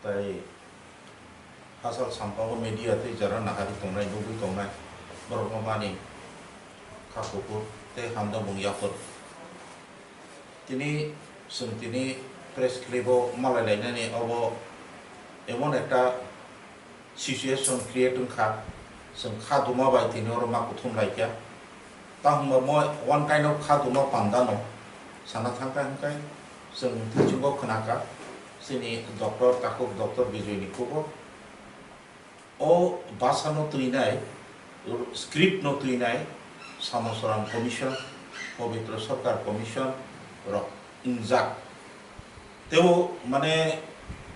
tay hasal sampao media te jara nahari tongnai nubi tongnai borok mani kakuku te hamda bungyapur tini tini press clipo malalainani abo emon ekta situation create kha khaduma bai tini oro makuthum laikya tahumba mo one kind of khaduma pandano sana thangkai hangkai thachungo khnaka sini doctor takuk doctor Bijoy Nikubo o basa no tuinai script no tuinai Samosaram commission Pavitra Sarkar commission rok injak teo mane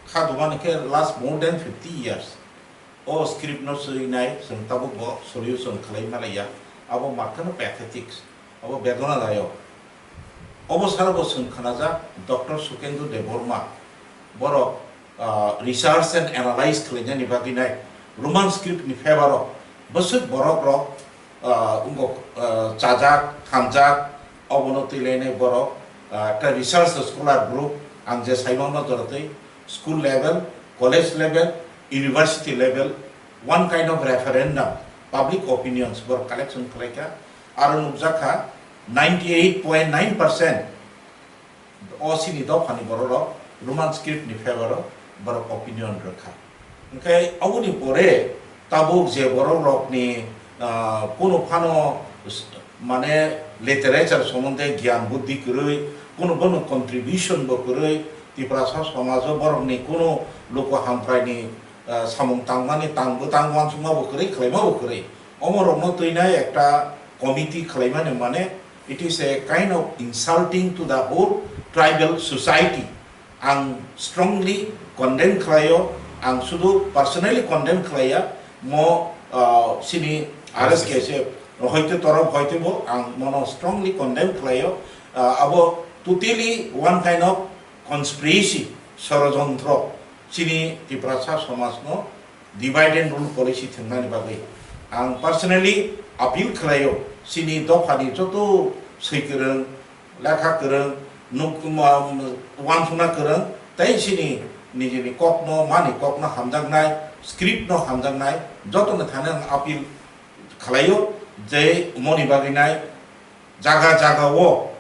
khaduma ke last more than 50 years o script no tuinai tabuk bo solution khlai malaya abo makkano pathetics abo bedona dayo obo sarbo khanaja Dr. Sukendu Deborma borok research and analyze khlaiani baginai roman script ni favor bosuk borok ro ungo chajak khamjak obono tilene borok ta research scholar group angje saimona dorotei school level college level university level one kind of referendum public opinions borok collection khlaika aro nukjaka 98.9% osini do phani borok roman script ni favor borok opinion rakha okay awuni pore tabuk je borok rok ni kono phano mane literature somonde gyan buddhi koroi kono bono contribution bo koroi tiprasa samaj borok ni kono loko hamphrai ni samung tangmani tangwan suma bo koroi khlaima bo koroi omorok no tuinai ekta committee khlaimani mane it is a kind of insulting to the whole tribal society ang strongly condemn khlayo ang sudu personally condemn khlaya mo sini ares kese hoite torof hoite bo ang mono strongly condemn khlayo abo totally one kind of conspiracy sorojontro sini tiprasa samaj no divide and rule policy thengnani bagai ang personally appeal khlayo sini dofani joto seikereng lekha kereng nukuma wansuna kereng tai sini nijini kokno mani kokno hamjangnai script no hamjangnai joto na thana appeal khlayo je moni baginai jaga jaga wo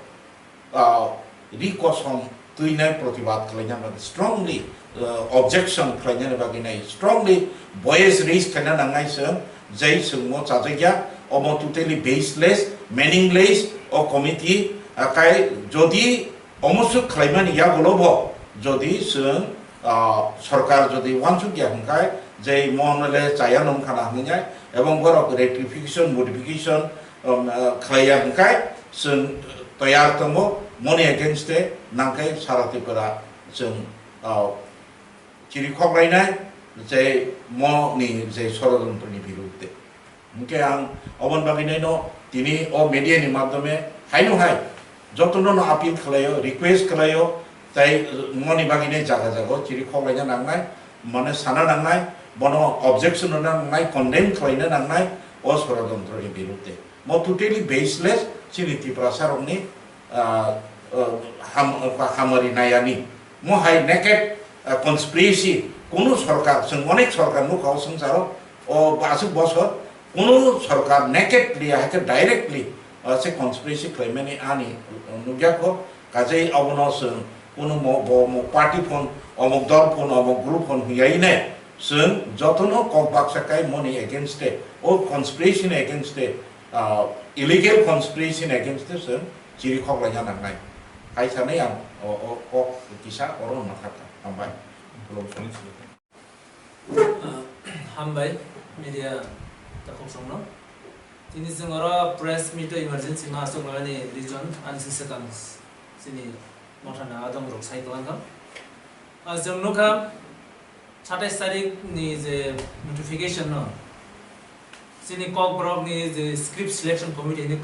rikosom tuinai protibad khlainya strongly objection khlainya baginai strongly voice raise kana nangai se jai sungmo chajagya omo totally baseless meaningless o committee kai jodi omosuk khlaimani ya golobo jodi sung সরকার যদি ওয়ানসুকিয়া হংকায় যে মনলে চায়া নমখানা হংজায় এবং বড় rectification modification খাইয়া হংকায় जों तयार दङ मनि एगेन्स्टे नांखाय सारातिफोरा जों चिरिखबलायनाय जे मनि जे षড়যন্ত্রनि बिरुद्धे ओंके आं अबन बागिनायनो दिनै अ मिडियानि माध्यमे हायनो हाय जतनो आपिल खालायो रिक्वेस्ट खालायो ताई मनि बागिनाय जागा जागा चिरिखबलायना नांनाय माने साना नांनाय बनो ऑब्जेक्शन नांनाय कन्डेम खालायना नांनाय अ षড়যন্ত্রनि बिरुद्धे म टोटली बेसलेस चिनिति प्रसारनि हामारि नायानि म हाय नेकेड कन्स्पिरेसी कोनो सरकार जों अनेक सरकार नुखाव संसार ओ बासु बसर कोनो सरकार नेकेडलि हाके डाइरेक्टली से कन्स्पिरेसी क्लेमनि आनि नुग्याखौ काजै अबनो जों कोनो म पार्टी फोन अमुक दल फोन अमुक ग्रुप फोन हुयाइने जों जतनो ककबाक्साकाय मनि एगेन्स्ट ओ conspiracy against illegal conspiracy against the sun ciri khok la nyana nai hai sane yang o kisa oron mathaka hambai belum hambai media ta khok songno tini jongora press meet emergency ma songani region ansi seconds sini mothana adong rok sai kalang jongno ka 27 tarik ni je notification no sini kok brok ni je script selection committee ni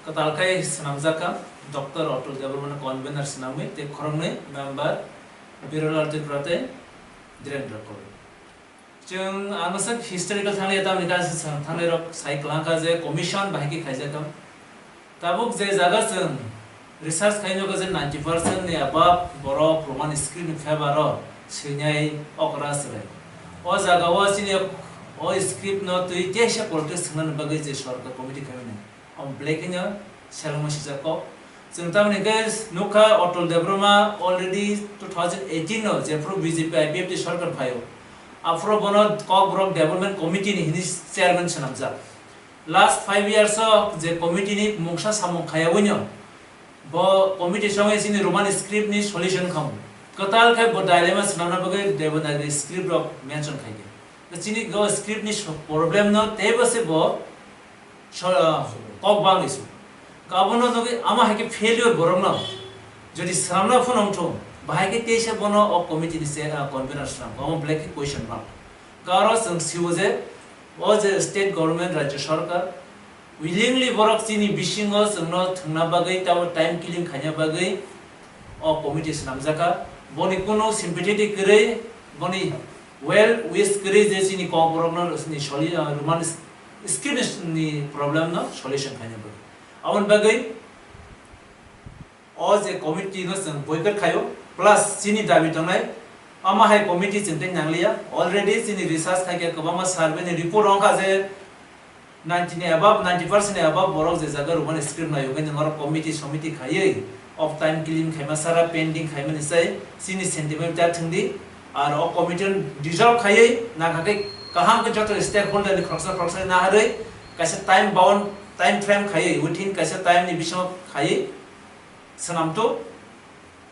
katalkai sanamjaka dr auto development convener siname te khoromne member birolal te prate direct kor jeng anasak historical thangli ta ni ka thangli rok sai klanga je commission bahiki khaija kam tabuk je jaga jeng research खाइनो को जे 90% ने above borok roman script ni febaro sinyai okra sre o jaga o sini o script no tui tesha politics nan bagai je sarkar committee khamne am blackina selama sijako jengtamni guys nuka otol debroma already 2018 no je pro bjp IPF di sarkar phayo afro bono kok brok development committee ni hini chairman sanamja last 5 years je committee ni mungsa samong khaya winyo bo committee songe sini roman script ni solution kham katal khai bo dilemma sanana bagai devanagari script of mention khai ge the chini go script ni problem no tebe se bo kok bang isu kabono no ama hake failure borong na jodi samna phone onto bahai ke teise bono o committee ni se convener sam ko black question mark karo sang siwoje o je state government rajya sarkar willingly borok chini bisingo sangno thangna bagai taw time killing khanya bagai o committee namjaka boni kono sympathetic kre boni well wish kre je chini ko borok no ni soli roman script ni problem no solution khanya bagai awon bagai o je committee no sang boycott khayo plus chini dabi tangnai ama hai committee chinte nanglia already chini research khai ke kobama survey ni report ongka je 90% above borok je jaga roman script na yoga ngor committee committee khayei of time killing khaima sara pending khaima ni sai sini sentiment ta thindi ar o committee dissolve khayei na khake kaham ke joto stakeholder ni khorsa na hare kaisa time bound time frame khayei within kaisa time ni bisho khayei sanamto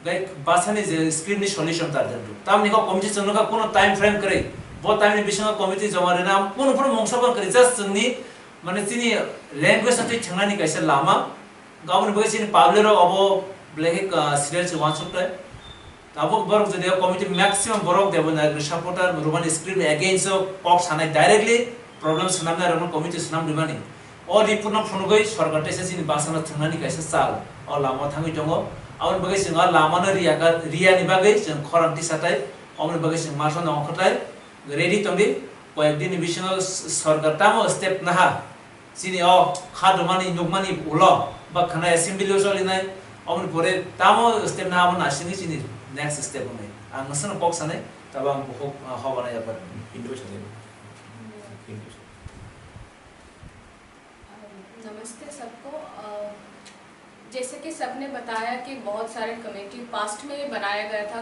gai basani je script ni solution ta dendu tam ni ko committee chungno ka kono time frame kare bo time ni bisho committee jamare na kono pro mongsa ban kare just chungni माने चिनी language सते छंगनानि कैसे लामा गावन बगे चिनी पाबलेरो अबो black serial छ वाचुट ताबो बरक जदे committee maximum बरक देबो ना सपोर्टर रोमान स्क्रिप्ट अगेंस्ट पॉप सानाय डायरेक्टली प्रॉब्लम सनामना रोमान कमिटी सनाम दिमानि और रिपोर्ट न फनगै सरकार टेसे चिनी बासना छंगनानि कैसे चाल और लामा थांगै दङ आवन बगे सिंगा लामा न रिया नि बागै जों खरांति साथाय आवन बगे सिं मासन न खटाय रेडी तंदि কয়েকদিন বিশিং সরকার তামো স্টেপ নাহা চিনি অ খাদমানি নুকমানি উলো বা খানা অ্যাসেম্বলি চলিনাই অমন পরে তামো স্টেপ নাহা বনা সিনি চিনি নেক্সট স্টেপ নাই আং নসন বক্স নাই তবে আং বহু হবানা যাবার কিন্তু চলে नमस्ते सबको जैसे कि सबने बताया कि बहुत सारे कमेटी पास्ट में बनाया गया था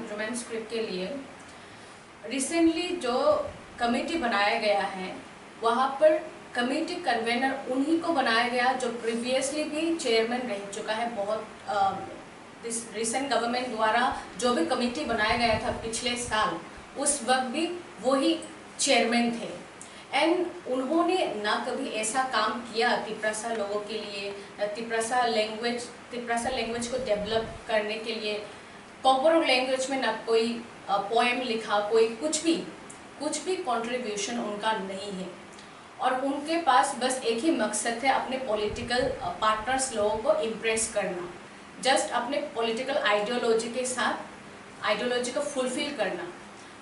रोमान स्क्रिप्ट के लिए रिसेंटली जो कमेटी बनाया गया है वहाँ पर कमेटी कन्वेनर उन्हीं को बनाया गया जो प्रीवियसली भी चेयरमैन रह चुका है बहुत रिसेंट गवर्नमेंट द्वारा जो भी कमेटी बनाया गया था पिछले साल उस वक्त भी वही चेयरमैन थे एंड उन्होंने ना कभी ऐसा काम किया तिप्रासा लोगों के लिए तिप्रासा लैंग्वेज को डेवलप करने के लिए कॉपोरोक लैंग्वेज में ना कोई पोएम लिखा कोई कुछ भी कंट्रीब्यूशन उनका नहीं है और उनके पास बस एक ही मकसद है अपने पॉलिटिकल पार्टनर्स लोगों को इम्प्रेस करना जस्ट अपने पॉलिटिकल आइडियोलॉजी के साथ आइडियोलॉजी को फुलफिल करना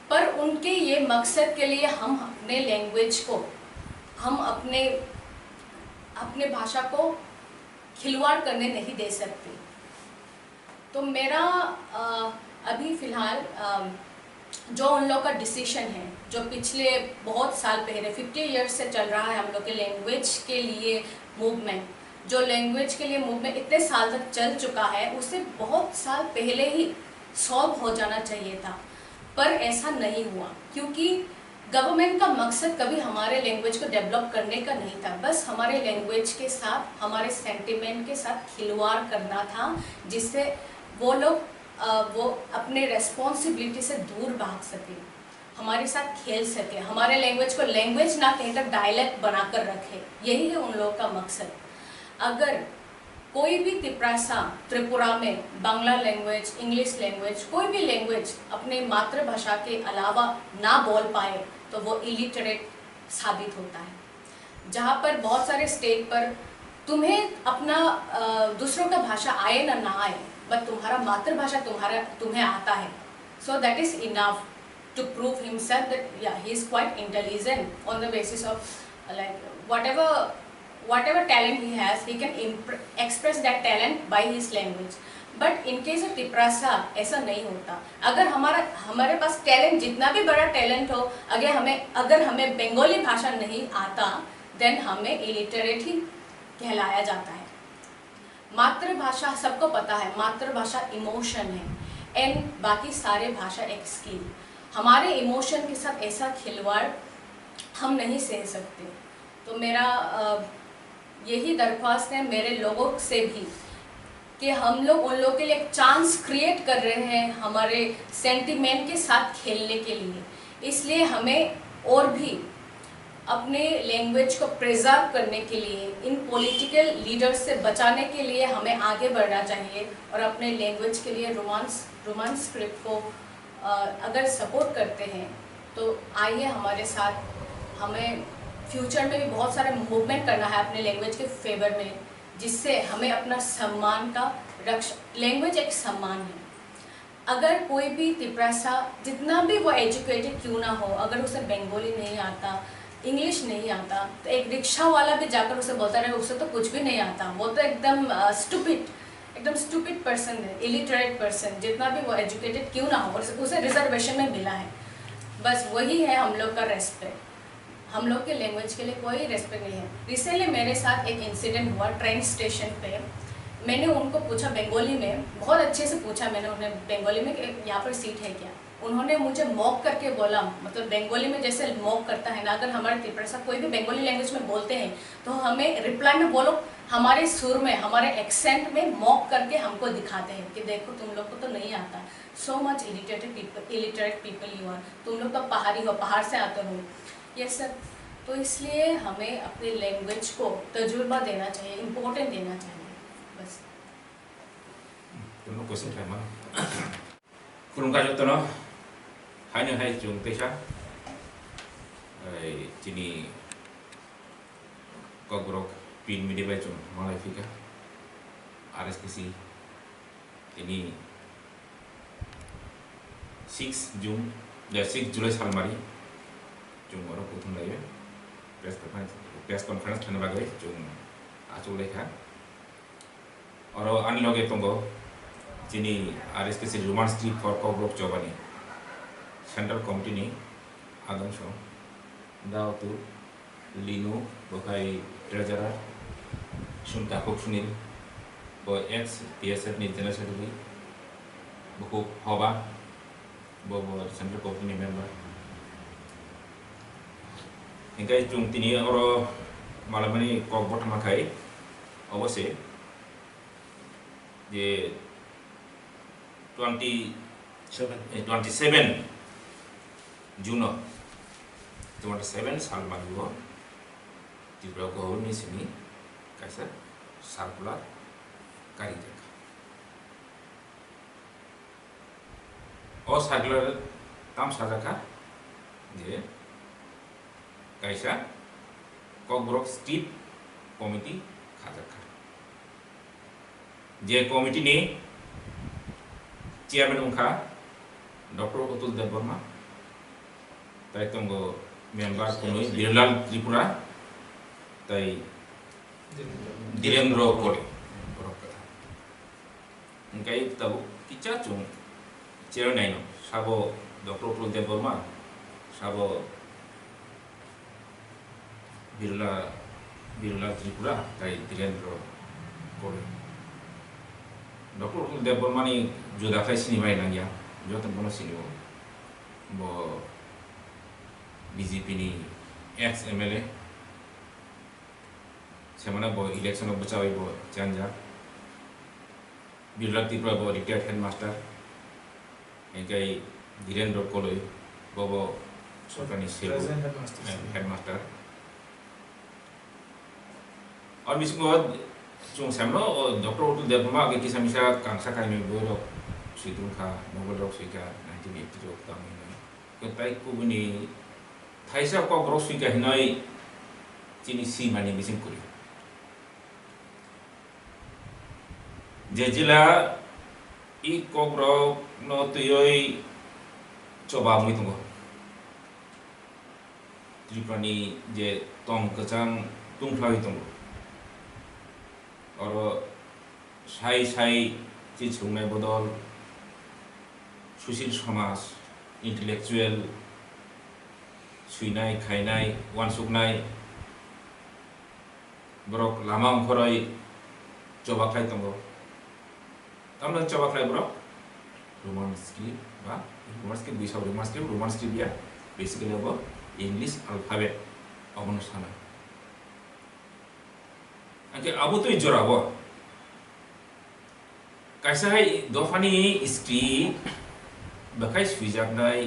पर उनके ये मकसद के लिए हम अपने लैंग्वेज को हम अपने भाषा को खिलवाड़ करने नहीं दे सकते तो मेरा अभी फ़िलहाल जो उन लोग का डिसीजन है जो पिछले बहुत साल पहले 50 इयर्स से चल रहा है हम लोग के लैंग्वेज के लिए मूवमेंट जो लैंग्वेज के लिए मूवमेंट इतने साल तक चल चुका है उसे बहुत साल पहले ही सॉल्व हो जाना चाहिए था पर ऐसा नहीं हुआ क्योंकि गवर्नमेंट का मकसद कभी हमारे लैंग्वेज को डेवलप करने का नहीं था बस हमारे लैंग्वेज के साथ हमारे सेंटिमेंट के साथ खिलवाड़ करना था जिससे वो लोग वो अपने रेस्पॉन्सिबिलिटी से दूर भाग सके हमारे साथ खेल सके हमारे लैंग्वेज को लैंग्वेज ना कहकर डायलेक्ट बनाकर रखे यही है उन लोगों का मकसद अगर कोई भी तिप्रासा त्रिपुरा में बांग्ला लैंग्वेज इंग्लिश लैंग्वेज कोई भी लैंग्वेज अपने मातृभाषा के अलावा ना बोल पाए तो वो इलिटरेट साबित होता है जहाँ पर बहुत सारे स्टेट पर तुम्हें अपना दूसरों का भाषा आए ना आए बट तुम्हारा मातृभाषा तुम्हें आता है so that is enough to prove himself that yeah he is quite intelligent on the basis of like whatever whatever talent he has, he can express that talent by his language. But in case of Tiprasa ऐसा नहीं होता. अगर हमारे पास talent, जितना भी बड़ा talent हो, अगर हमें बंगाली भाषा नहीं आता, देन हमें इलिटरेट ही कहलाया जाता है. मातृभाषा सबको पता है, मातृभाषा इमोशन है, एंड बाकी सारे भाषा एक स्किल. हमारे इमोशन के साथ ऐसा खिलवाड़ हम नहीं सह सकते. तो मेरा यही दरख्वास्त है मेरे लोगों से भी कि हम लोग उन लोगों के लिए एक चांस क्रिएट कर रहे हैं हमारे सेंटिमेंट के साथ खेलने के लिए. इसलिए हमें और भी अपने लैंग्वेज को प्रिजर्व करने के लिए, इन पॉलिटिकल लीडर्स से बचाने के लिए हमें आगे बढ़ना चाहिए. और अपने लैंग्वेज के लिए रोमांस स्क्रिप्ट को अगर सपोर्ट करते हैं तो आइए हमारे साथ. हमें फ्यूचर में भी बहुत सारे मूवमेंट करना है अपने लैंग्वेज के फेवर में, जिससे हमें अपना सम्मान का लैंग्वेज एक सम्मान है. अगर कोई भी तिपरासा, जितना भी वो एजुकेटेड क्यों ना हो, अगर उसे बंगाली नहीं आता, इंग्लिश नहीं आता, तो एक रिक्शा वाला भी जाकर उसे बोलता रहे उसे तो कुछ भी नहीं आता, वो तो एकदम स्टूपिड पर्सन है, इलिटरेट पर्सन. जितना भी वो एजुकेटेड क्यों ना हो, उसे रिजर्वेशन में मिला है. बस वही है हम लोग का रेस्पेक्ट. हम लोग के लैंग्वेज के लिए कोई रेस्पेक्ट नहीं है. रिसेंटली मेरे साथ एक इंसिडेंट हुआ ट्रेन स्टेशन पे. मैंने उनको पूछा बंगाली में, बहुत अच्छे से पूछा मैंने उन्हें बंगाली में कि यहाँ पर सीट है क्या. उन्होंने मुझे मॉक करके बोला, मतलब बंगाली में जैसे मॉक करता है ना, अगर हमारे तिपरासा कोई भी बंगाली लैंग्वेज में बोलते हैं तो हमें रिप्लाई में बोलो हमारे सुर में, हमारे एक्सेंट में मॉक करके हमको दिखाते हैं कि देखो तुम लोग को तो नहीं आता. So much illiterate people you are. तुम लोग तो पहाड़ी हो, पहाड़ से आते हो, ये सब. तो इसलिए हमें अपने लैंग्वेज को तजुर्बा देना चाहिए, इम्पोर्टेंट देना चाहिए. बस. Tuno question time ma. Kurung kayo to no. Hanya hai chung tesha. Chini kogrok pin midi bai chung malai fika. RSPC ini 6 June, 6 July salmari chung oro kuthum lai press conference thana bagai chung achul lekha. Oro anloge tongo जिनी RSPC Roman script for Kokborok चौबानी central committee ने आदम show दावतु लीनो बकाई treasurer शुनका को सुनील ब x PSF ने general secretary बको हवा ब central committee ने मेंबर इनका जुम तिनी और मालमनी कॉग्रोक मकाई अवश्य ये 27 June 27 साल मालूम तिब्रा को और निश्चिनी कैसा सर्कुलर करी देखा और सर्कुलर तम साजा का जे कैसा कॉग्रोक स्ट्रीट कमिटी खाजा का जे कमिटी ने चेयरमैन उनका डॉक्टर अतुल देववर्मा ताई तंगो मेंबर कोई बिरलाल त्रिपुरा ताई धीरेन्द्र कोले बरक कथा उनका ये तब किच्चा चुं चेयरमैन आइनो साबो डॉक्टर अतुल देववर्मा साबो बिरलाल त्रिपुरा ताई धीरेन्द्र कोले डॉक्टर अतुल देववर्मा ने जो दाखिल सिनी भाई ना गया जो तब बनो सिनी वो BJP ने ex MLA सेमना वो इलेक्शन में बचावे वो चंजा बिरला त्रिपुरा वो रिटायर्ड हेडमास्टर इनका ये धीरेन्द्र कोलोई वो सरकारी सेल हेडमास्टर और बिस्को जो सेमनो डॉक्टर अतुल देववर्मा के किसी मिशा कांसा का में वो लोग सिद्धू का नोबल रॉक स्वीका 1982 का में तो ताई को बनी थाईसा को ग्रोक स्वीका हिनाई चीनी सी मानी मिसिंग कुरी जेजिला ई को ग्रोक नो तुयोई चोबा मुई तुंगो त्रिपुरानी जे तोंग कचांग तुंगफ्लावी तुंगो और साई साई जी छुंगनाय बदल सुशील समाज इंटेलेक्चुअल सुइनाय खायनाय वानसुकनाय ब्रक लामा अंखराय चबाख्लाय दंगो तामनो चबाख्लाय ब्रक रोमान स्क्रिप्ट बा रोमान स्क्रिप्ट बिसाव रोमान स्क्रिप्ट या बेसिकली अब इंग्लिश अल्फाबेट अबनो साना आके अब तो जराबो कैसा है दफानी स्क्रिप्ट बखाय सुइजागनाय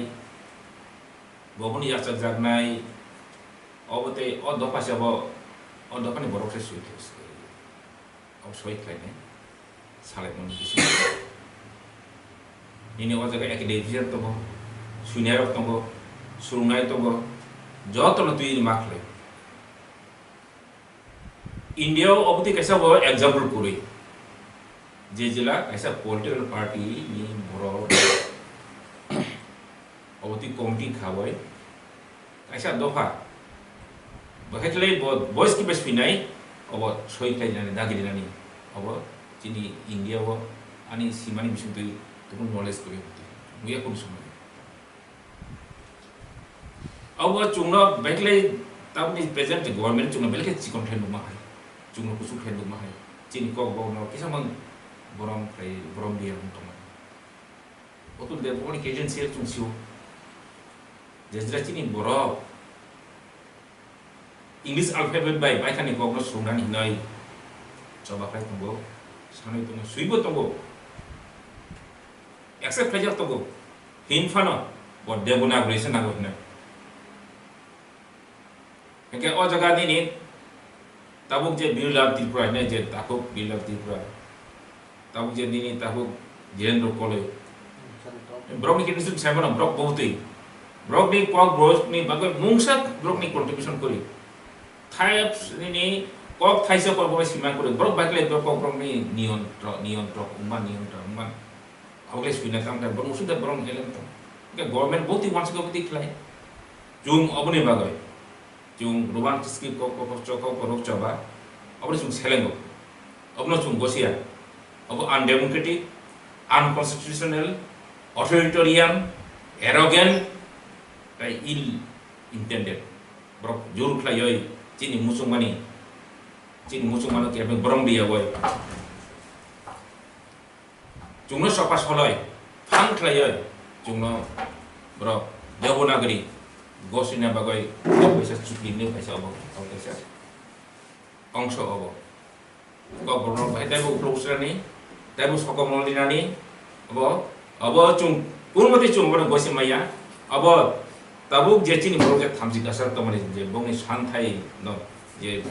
बबनी याचक जागनाय अबते अ दफासेबो अ दफानी बरफसे सुइथस अब सयख्लायनाय सालायमोन बिसि इनि अ जागा एकाडेमिक दंगो सुइनाय दंगो सुरुंनाय दंगो जतन तुइ माखले इंडिया अबते कैसा वो एग्जांपल पुरी जे जिला ऐसा पॉलिटिकल पार्टी नि बरो अबती कमिटी खाबाय ऐसा दफा बहायखले बॉयज की बेस फिनाय अब सयख्लायनानै दागिरिनानै अब जिनि इंडिया वो आनि सीमानि बिसुंतै तुम नॉलेज करे होती मुया कोन समय अब चुंगना बहायखले ताबनि प्रेजेंट गवर्नमेंट चुंगना बेलके चिकन थेन नुमा है चुंगना कुसु थेन नुमा है जिनि को बावनो किसामन बरम फ्राय बरम बिया दंमोन अतुल देवनि एजेंसी चुंसिउ जेजरा चिनि बर इंग्लिश अल्फाबेट बाय बायखानि गगनो सुनानि हिनाय चबाख्लाय दंगो सानै दंगो सुइबो दंगो एक्सेप्ट फाइजा दंगो हिनफानो ब देवनागरिसो नागो हिना एके अ जगा दिनि ताबुक जे बिरलाब त्रिपुरा ने जे ताकुक बिरलाब त्रिपुरा ताबुक जे दिनि ताबुक जेरेन्द्र कले ब्रॉक नि किनिसु साइमन ब्रॉक बहुतै ब्रॉक नि कॉक ब्रोस नि बागै मुंगसाक ब्रॉक नि कंट्रीब्यूशन करि थाइप्स नि कॉक थाइसा कॉक सीमा करि ब्रॉक बागले ब्रॉक नि नियंत्रण उमा अगले सुइना काम दा ब्रॉक सुदा ब्रॉक एलन त के गवर्नमेंट बहुतै वांस को बहुतै खलाय जुम अबनि बागै जुम रोमान स्क्रिप्ट को चको परक चबा अबनि जुम सेलेंगो अबनो जुम गोसिया अब undemocratic unconstitutional authoritarian arrogant kai ill intended brok jur khlai chini musungmani ke brong dia boy jungno sopas holoi phang khlai jungno brok dewnagari gosina bagoi paisa chukli ne paisa obo paisa অংশ হব governor ভাই তাইবো প্রফেসরনি তাইবো সকমলিনানি अब अब chung kurmati chung bana gosi maya अब tabuk je chini boro je thamji kasar to mane je bongni santhai no je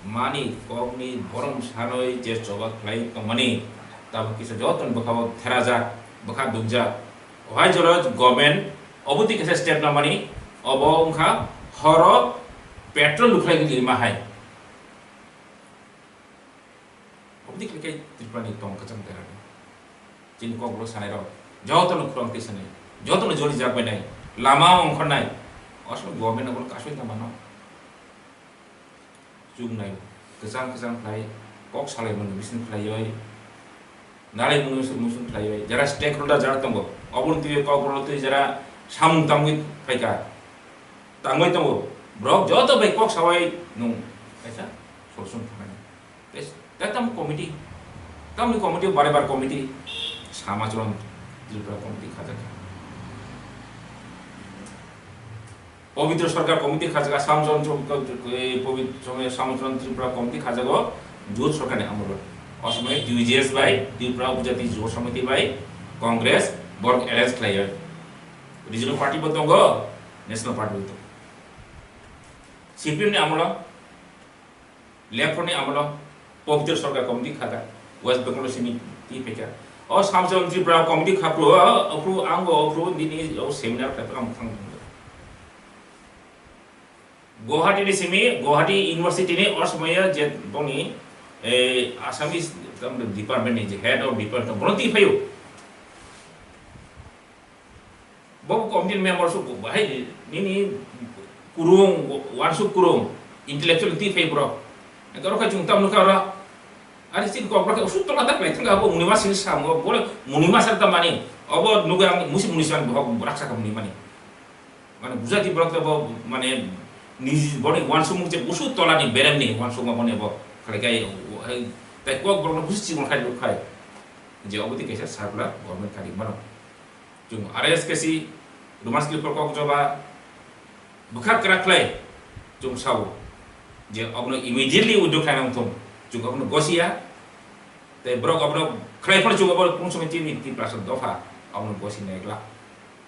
mani kogni borom sanoi je choba khlai to mani tabuk kisa joton bakhaw theraja bakha dugja why joro government obuti kisa step na mani obo ongkha horo petrol lukhlai gi ma hai obuti klikai tripani tong kachang tera chin koglo sanai ro joton khrom kisane joton joli jak benai lama ongkhonai asal government abon kasoi ta mano chung nai kesang khlai kok salai mon bisin khlai yoi nalai musun khlai yoi jara stakeholder jara tongo abon ti kok bolo ti jara samung tamui phaika tangoi tongo brok joto bai kok sawai nung kaisa solution phana tes tatam committee bare bar committee samajon jilpra committee khajak पवित्र सरकार committee खाजगा सामजन पवित्र सामजन Tripura committee खाजगो जुट सरकारनि आमल असमय डिविजिएस bye Tripura Upajati Jut Samiti बाय कांग्रेस बर्ग alliance क्लायर regional party बतंगो नेशनल पार्टी बत सीपीएम ने आमल लेफ्ट ने आमल पवित्र सरकार कमिटी खागा वेस्ट बेंगल समिति फेका और सामजन त्रिपुरा कमिटी खाप्रो अप्रू आंगो अप्रू दिनि सेमिनार खाप्रो थांग गुवाहाटी नि सिमी गुवाहाटी यूनिवर्सिटी ने और समय जे बनी आसामीज डिपार्टमेंट नि जे हेड ऑफ डिपार्टमेंट बरंती फयो बब कमिटी मेंबर्स को बाहाय नि कुरुं वारसु कुरुं इंटेलेक्चुअल ती फै ब्रो गरो का जुंता मुका रा Ada sih kau pakai usut tolak tak pelajang kau munima sini sama boleh munima serta mani. Abo nuga musim munisan bahwa beraksa kau munima ni. Mana buza di berak abo mana ni body one sumung cek usut tolak ni berem ni one sumung mana abo kalau kaya tak kau berak usut sih mulai lukai. Jadi abo tu kisah sabla government kari mana. Cuma RS kasi rumah sekali kau coba buka kerak lay. Cuma sawo. Jadi abo immediately udah kena untung. Juga pun gosia, tapi brok abang kerja pun juga boleh pun semua ini di plaza dofa, abang gosi naik lah,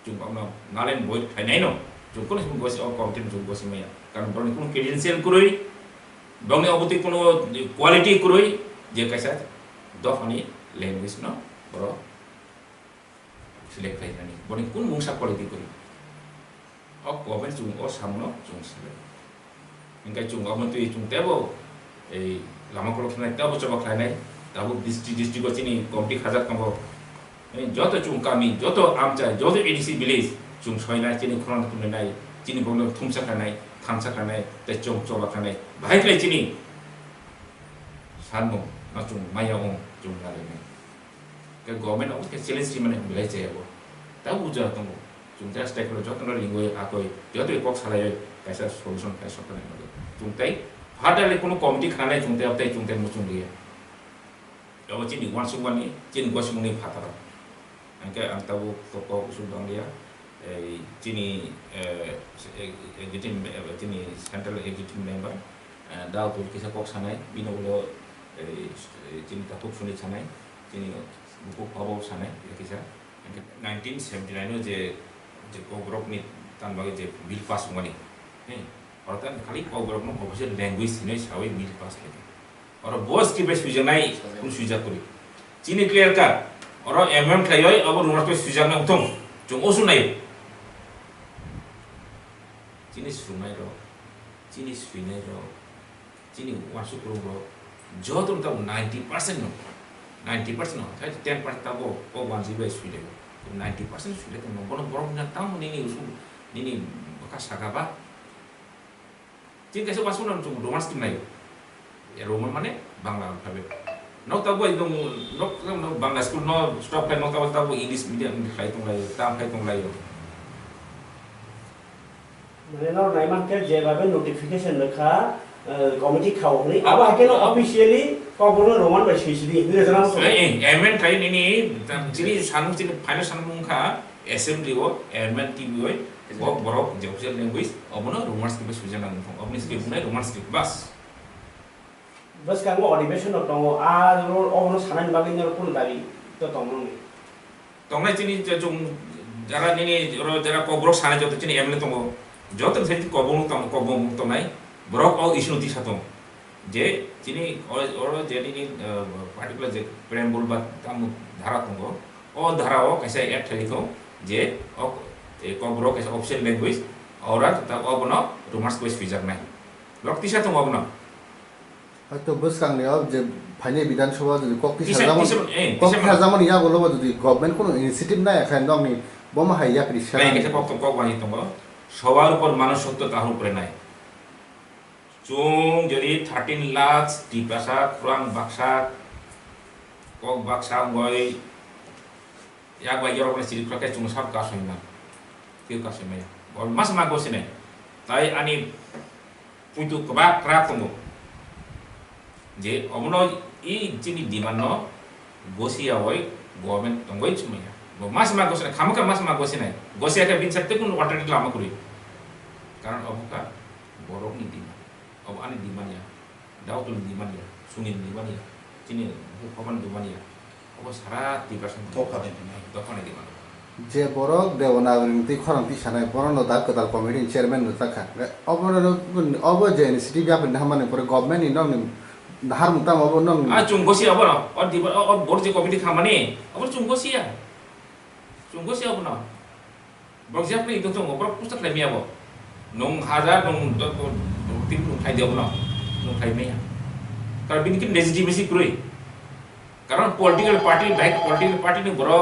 juga abang ngalen boy kainai no, juga pun semua gosi abang kontin juga gosi maya, karena brok pun credential kurui, bang ni abuti pun quality kurui, je kaisa dofa ni language no, brok select kaisa ni, brok pun mungsa quality kurui, government juga sama no, juga select, ingkai juga abang tu juga tebo, lama kalau kena tahu coba kena, tahu distrik kau sini kompi khazat kamu, jodoh cung kami, jodoh amca, jodoh edisi village, cung soalnya sini kurang tu menai, sini boleh thumsa kena, thamsa kena, tecung coba kena, baik le sini, sanu, macam maya cung kali ni, ke government awak ke challenge mana boleh caya bo, tahu jodoh kamu, cung just take kalau jodoh lingui aku, jodoh ikut salah kaisa solution kaisa kena, cung tay ada le kono komiti khana lai chungte aptai chungte muchung dia awo chini wan sungwan ni chini gwa sung ni phatara angke antabu toko usul dong dia chini chini central executive member daw tu kisa kok sanai bino ulo chini tatuk suni sanai chini buku pabo sanai kisa angke 1979 je kogrok ni tan bagi je bill pass ngani Orang kali kau berapa nak bahasa language ini sahaja mil pas lagi. Orang bos kita sudah naik pun sudah kuri. Cini clear kan? Orang kaya, abu rumah tu sudah nak untung, cuma osun naik. Cini sunai ro, cini sunai ro, cini masuk ro. Jauh tu tahu 90% no, 90% no. Saya 10% tahu, kau wansi beres sudah. 90% sudah tu. Kalau orang nak tahu ni usul, ni bekas sagaba. Jadi kasi masuk dalam cuma rumah skim naik, ya rumah mana Bangla alfabet. Nak tahu itu nak Bangla school nak stop kan nak tahu English medium khai tung lain, tam khai tung lain. Mana nak naiman ke jawab notification lekha komiti kau ni. Apa akhirnya officially kau pun roman bersih-bersih. Ini jangan masuk. Airman khai ini, jadi sanu jadi final sanu mungka assembly wo, airman TV wo. Wah, borok jauh sih language, abuna rumah skip sudah nang, abuna skip mana rumah skip bas. Bas kamu audition atau kamu abuna sanan bagi ni pun dari itu tamu ni. Tongnya sini jom jalan ini, jalan kobrok sana jauh tu sini emne tunggu, jauh tu sini kobong tongnya, borok all isu nanti satu. Je sini orang jadi ini particular je preambul bat kamu dhara tunggu, dhara kaisa app teliko, je कोबरो के option language और तब अब न romance कोई feature नहीं लोग तीसरा तो अब न तो बस कांगले अब जब फाइनल विधानसभा जो कॉपी साजामन या बोलो बदु गवर्नमेंट को इनिशिएटिव ना एखान दं नि बम हाइया क्रिसा नहीं कैसे पक्ष को वाही तुम सवार ऊपर मनुष्यत्व ताहु ऊपर नहीं चुंग jadi 13 lakh dipasa kurang baksa kok baksa ngoi ya gua jorok ni sidik pakai cuma sab kasih kau kasih maya, or mas mago sini, tapi ani putu kebab kerap tunggu. Je, omono i cini di mana gosi awai government tunggu itu maya. Mas mago sini, kamu kan mas mago sini, gosi akan bin sakti pun water di lama kuri. Karena abu kan borok ni di mana, abu ani di mana ya, daun tu di mana ya, sungai di mana ya, cini kapan di mana ya, abu sarat di persen. Tokan di mana? যে বড় দেবনাগরী খরংতি সানাই বড় নদা কতাল committee chairman নতাখা of যে initiative আপনি হামানে পরে government in ধার মুতাম of নং চুংগসি of ন অ দিব অ বড় যে কমিটি খামানি অব চুংগসি অব ন বক্সি আপনি তো তো অব পুস্তক লাইমি অব নং হাজার নং তিন খাই দেব ন নং খাই মেয়া কারণ বিনকি লেজিটিমেসি ক্রই কারণ পলিটিক্যাল পার্টি ni বড়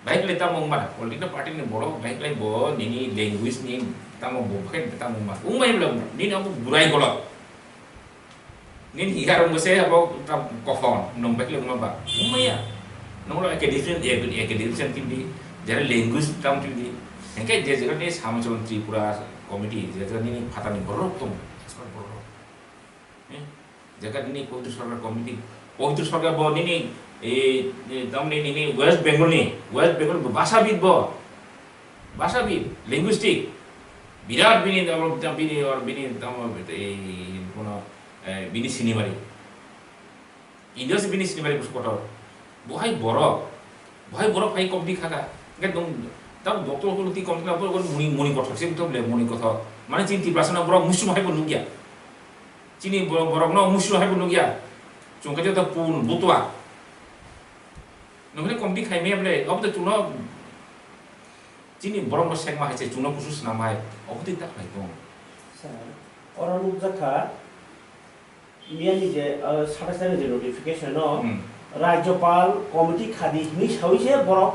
baik le tamu mana politik parti ni bodoh baik le bo ni language ni tamu bo pakai tamu mana umai belum ni namu burai golok nin higar mo se abo tam kofon nong bakle mo ba umaya nong lo academic tindi jara language tam tindi engke je jara ni samjon tripura committee je jara ni phatani borok tum expert borok jaga ni pawitr sarkar committee pawitr sarkar bo ni dam ni west bengal bhasavid bo bhasavid linguistic birat bini dam bini or bini dam kono bini sinimari India se bini sinimari bus kotor bohai borok hai committee khaka ngai dong tam doctor ko ti committee apor kon muni kotor se to le muni kotor mane chinti prasana borok muslim hai bon nugya chini borok no muslim hai bon nugya chungka jota pun butwa nongre committee khai me ble ob to chuno chini borok no sekma hai che chuno kusus namai ob ti tak hai dong orang lu zakha miani je sadasane je notification no राज्यपाल committee khadi नि सौसे बरक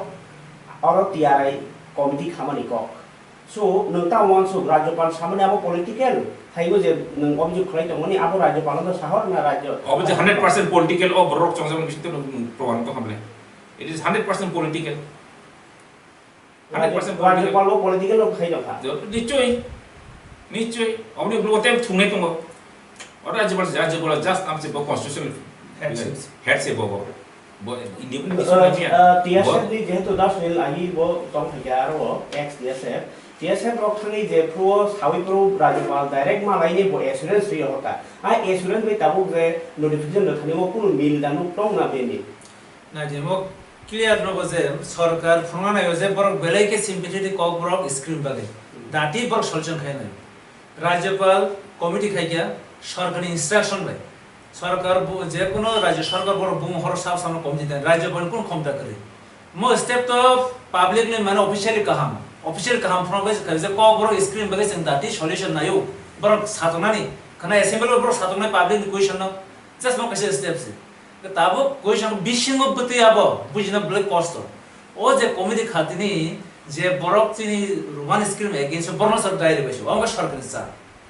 और तियारै committee खामानि कक सो नोंता वानसो राज्यपाल सामने अब political थाइबो जे नों अभियोग खलाय दंमोन अब राज्यपाल न साहर ना राज्य अब जे 100% पॉलिटिकल अब बरक चंगजम बिसित प्रमाण को हमले इट इज 100% पॉलिटिकल 100% राज्यपाल वो पॉलिटिकल खाइ दखा निश्चय अब नि ब्लोटेम थुंगनै दङ और राज्यपाल जस्ट आमसे बो कॉन्स्टिट्यूशनल हेड से बो टीएसएफ नि जेहेतु 10 मिल आही बो तम फैयार वो एक्स टीएसएफ रखथनि जे प्रो सावि प्रो राज्यपाल डायरेक्ट मालाइनि बो एश्योरेंस रि होता आ एश्योरेंस बे ताबुक जे नोटिफिकेशन नथनि मो कुनु मिल दानु टंग ना बेनि ना जेमो क्लियर नो जे सरकार फुंगा नायो जे बरक बेलाइके सिम्पैथेटिक कक बरक स्क्रीन बागे दाटी बरक सल्यूशन खाइ राज्यपाल कमिटी खाइ गया सरकारनि इंस्ट्रक्शन बाय सरकार जे कोनो राज्य सरकार बड़ बुम हर साफ सामने कमिटी दे राज्यपाल कोन क्षमता करे मो स्टेप तो पब्लिक ने माने ऑफिशियली कहाम फ्रॉम बे करे जे को बड़ स्क्रीन बगे सिंग दाटी सॉल्यूशन नायो बड़ सातनानि खना असेंबली बड़ सातना पब्लिक क्वेश्चन न जस्ट मो कैसे स्टेप से ताबो क्वेश्चन बिशिंग बते आबो बुझना ब्लैक कॉस्ट ओ जे कमिटी खातिनि जे बरक चिनि वन स्क्रीन अगेंस्ट बर्न सर डायरे बेसो अंग सरकार सा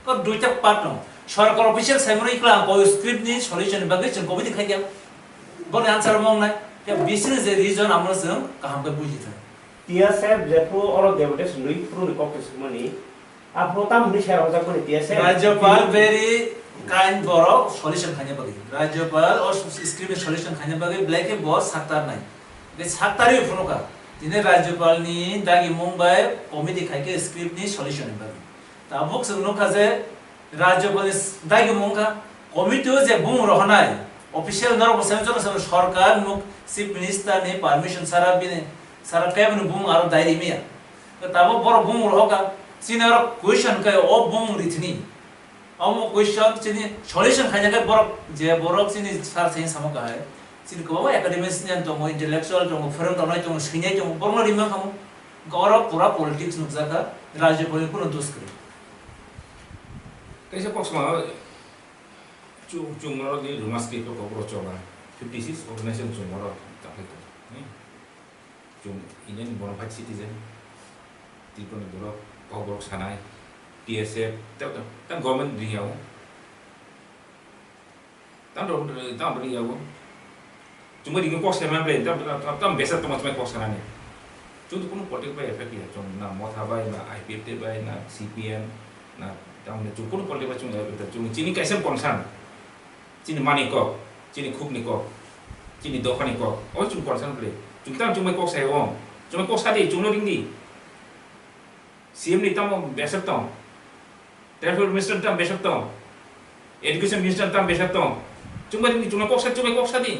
को दुइटा पार्ट न सरकार ऑफिशियल साइमनो इकला को स्क्रिप्ट नि सॉल्यूशन बगे जों कमिटी खाइ गया बन आंसर मांगनाय के बिसिन जे रीजन हमरो जों काम के बुझि था टीएसएफ जेप्रो और डेवटेस लुइ प्रो नि कॉपस मनी आ प्रोताम नि शेयर होजा को टीएसएफ राज्यपाल वेरी काइंड बरो सॉल्यूशन खाने बगे राज्यपाल और स्क्रिप्ट सॉल्यूशन खाने बगे ब्लैक के बहुत साक्तार नाय बे साक्तारि फुनोका दिने राज्यपाल नि दागी मुंबई कमिटी खाइ के स्क्रिप्ट नि सॉल्यूशन बगे ताबुक जों खाजे राज्यपाल दागी मुंगा कमिटी जे बुम रहनाय ऑफिशियल नर बसेजन सरकार मुख चीफ मिनिस्टर ने परमिशन सारा बिने सारा कैबिनेट बुम आरो दायरी मिया ताबो बर बुम रहका सिनर क्वेश्चन के ओ बुम रिथनी अब क्वेश्चन चिनि सॉल्यूशन खाने के बर जे बरक चिनि सार सही समका है चिनि को एकेडमिशियन तो मो इंटेलेक्चुअल तो फोरम तो नय तो सिनै तो बरनो रिमा खामो गौरव पूरा पॉलिटिक्स नुजाका राज्यपाल को दोष करे कैसे पक्ष में चुमरो नि रुमास के को बरो चोबा 56 ऑर्गेनाइजेशन चुमरो ताफे तो चुम इंडियन बोनाफाइड सिटीजन तिकोन बरो पबरक सानाय टीएसएफ तब गवर्नमेंट रियाव तब रियाव चुम रिंग पक्ष में प्ले तब बेसा तो मत पक्ष सानाने चुम कोनो पॉलिटिकल इफेक्ट या चुम ना मथाबाय ना आईपीएफ बाय ना सीपीएम ना तामने चुकुन पल्ले बचुं चुं चिनी कैसे कनसान चिनी मानी को चिनी खुबनी को चिनी दखानी को ओ चुं कनसान प्ले चुं ताम चुं को सायो चुं को सादि चुं नो रिंगी सीएम नि ताम बेसक ताम ट्रांसपोर्ट मिनिस्टर ताम बेसक ताम एजुकेशन मिनिस्टर ताम बेसक ताम चुं रिंगी चुं को सादि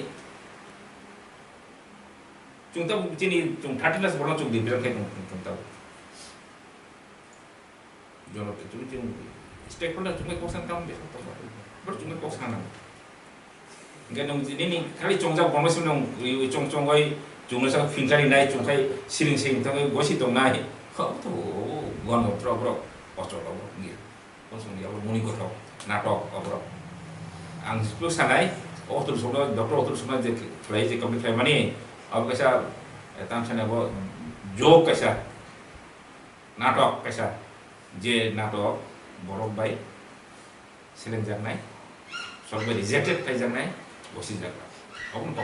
चुं ताम चिनी चुं 30 लाख बरो चुं दिबेर के चुं ताम जोनो के चुं स्टेक होल्डर चुं को सान काम बेसक ताम बर चुं को सान गनों जिनि खाली चंगजा बमसिम नं चंग गय चुं सा फिंगारि नाय चुं खाय सिरिं सिरिं थाङै गसि दं नाय तो गन प्र अचल गे कसं याव मुनि गथ नाटक अब्र आं सिप्लो सानाय अतुल सोना डॉक्टर अतुल सोना जे फ्लाइ जे कमि फ्लाइ माने अब कैसा ताम सानाबो जोक कैसा नाटक कैसा जे नाटक बरक बाय सिलें जानाय सरकार रिजेक्टेड थाइजानाय बसि जाग्रा अब